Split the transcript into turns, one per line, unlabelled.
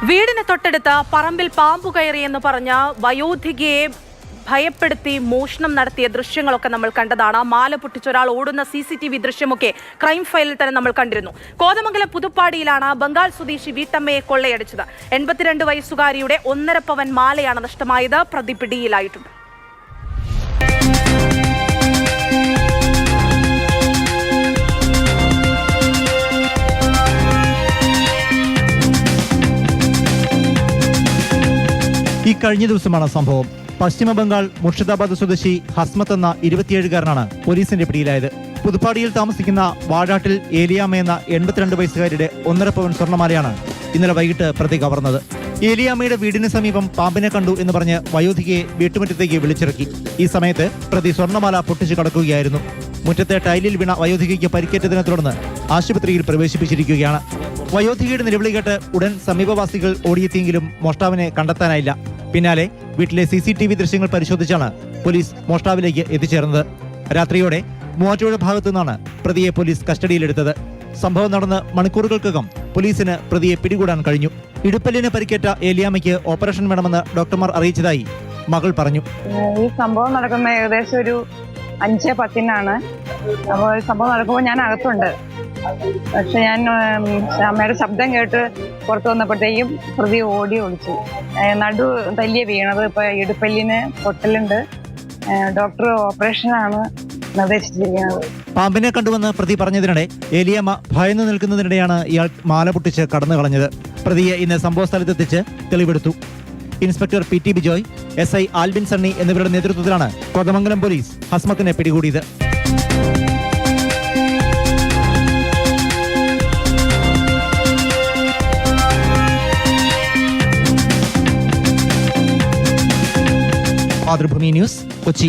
വീടിന് തൊട്ടടുത്ത് പറമ്പിൽ പാമ്പു കയറിയെന്ന് പറഞ്ഞ വയോധികയെ ഭയപ്പെടുത്തി മോഷണം നടത്തിയ ദൃശ്യങ്ങളൊക്കെ നമ്മൾ കണ്ടതാണ്. മാല പൊട്ടിച്ച ഒരാൾ ഓടുന്ന CCTV ദൃശ്യമൊക്കെ ക്രൈം ഫയലിൽ തന്നെ നമ്മൾ കണ്ടിരുന്നു. കോതമംഗലം പുതുപ്പാടിയിലാണ് ബംഗാൾ സ്വദേശി വീട്ടമ്മയെ കൊള്ളയടിച്ചത്. 82 വയസ്സുകാരിയുടെ 1.5 പവൻ മാലയാണ് നഷ്ടമായത്. പ്രതി പിടിയിലായിട്ടുണ്ട്.
ഈ കഴിഞ്ഞ ദിവസമാണ് സംഭവം. പശ്ചിമ ബംഗാൾ മുർഷിദാബാദ് സ്വദേശി ഹസ്മത്ത് എന്ന 27-കാരനാണ് പോലീസിന്റെ പിടിയിലായത്. പുതുപ്പാടിയിൽ താമസിക്കുന്ന വാഴാട്ടിൽ ഏലിയാമ്മ എന്ന 82 വയസ്സുകാരിയുടെ 1.5 പവൻ സ്വർണ്ണമാലയാണ് ഇന്നലെ വൈകിട്ട് പ്രതി കവർന്നത്. ഏലിയാമ്മയുടെ വീടിന് സമീപം പാമ്പിനെ കണ്ടു എന്ന് പറഞ്ഞ് വയോധികയെ വീട്ടുമുറ്റത്തേക്ക് വിളിച്ചിറക്കി. ഈ സമയത്ത് പ്രതി സ്വർണ്ണമാല പൊട്ടിച്ചു കടക്കുകയായിരുന്നു. മുറ്റത്തെ ടൈലിൽ വീണ വയോധികയ്ക്ക് പരിക്കേറ്റതിനെ തുടർന്ന് ആശുപത്രിയിൽ പ്രവേശിപ്പിച്ചിരിക്കുകയാണ്. വയോധികയുടെ നിലവിളി കേട്ട് ഉടൻ സമീപവാസികൾ ഓടിയെത്തിയെങ്കിലും മോഷ്ടാവിനെ കണ്ടെത്താനായില്ല. പിന്നാലെ വീട്ടിലെ CCTV ദൃശ്യങ്ങൾ പരിശോധിച്ചാണ് പോലീസ് മോഷ്ടാവിലേക്ക് എത്തിച്ചേർന്നത്. രാത്രിയോടെ മൂവാറ്റുപുഴ ഭാഗത്തു നിന്നാണ് പ്രതിയെ പോലീസ് കസ്റ്റഡിയിലെടുത്തത്. സംഭവം നടന്ന് മണിക്കൂറുകൾക്കകം പോലീസിന് പ്രതിയെ പിടികൂടാൻ കഴിഞ്ഞു. ഇടുപ്പല്ലിന് പരിക്കേറ്റ ഏലിയാമ്മയ്ക്ക് ഓപ്പറേഷൻ വേണമെന്ന് ഡോക്ടർമാർ അറിയിച്ചതായി മകൾ പറഞ്ഞു.
ഈ സംഭവം നടക്കുന്ന ഏകദേശം ഒരു 5:10 അപ്പോൾ സംഭവം നടക്കുമ്പോൾ ഞാൻ അകത്തുണ്ട്. പക്ഷെ ഞാൻ അമ്മയുടെ ശബ്ദം കേട്ട് പുറത്തു വന്നപ്പോഴത്തേക്കും പ്രതി ഓടി ഒളിച്ചു. നടു തല്ലിയ വീണത്. ഇപ്പൊ ഇടുപ്പല്ലിന് പൊട്ടലുണ്ട്. ഡോക്ടർ ഓപ്പറേഷനാണ് നിർദ്ദേശിച്ചിരിക്കുന്നത്.
പാമ്പിനെ കണ്ടുവന്ന് പ്രതി പറഞ്ഞതിനിടെ ഏലിയാമ്മ ഭയന്നു നിൽക്കുന്നതിനിടെയാണ് ഇയാൾ മാല പൊട്ടിച്ച് കടന്നു കളഞ്ഞത്. പ്രതിയെ ഇന്ന് സംഭവ സ്ഥലത്തെത്തിച്ച് തെളിവെടുത്തു. Inspector PT Bijoy, SI Albin Sunny എന്നിവരുടെ നേതൃത്വത്തിലാണ് കോതമംഗലം പോലീസ് ഹസ്മത്തിനെ പിടികൂടിയത്. മാതൃഭൂമി ന്യൂസ്, കൊച്ചി.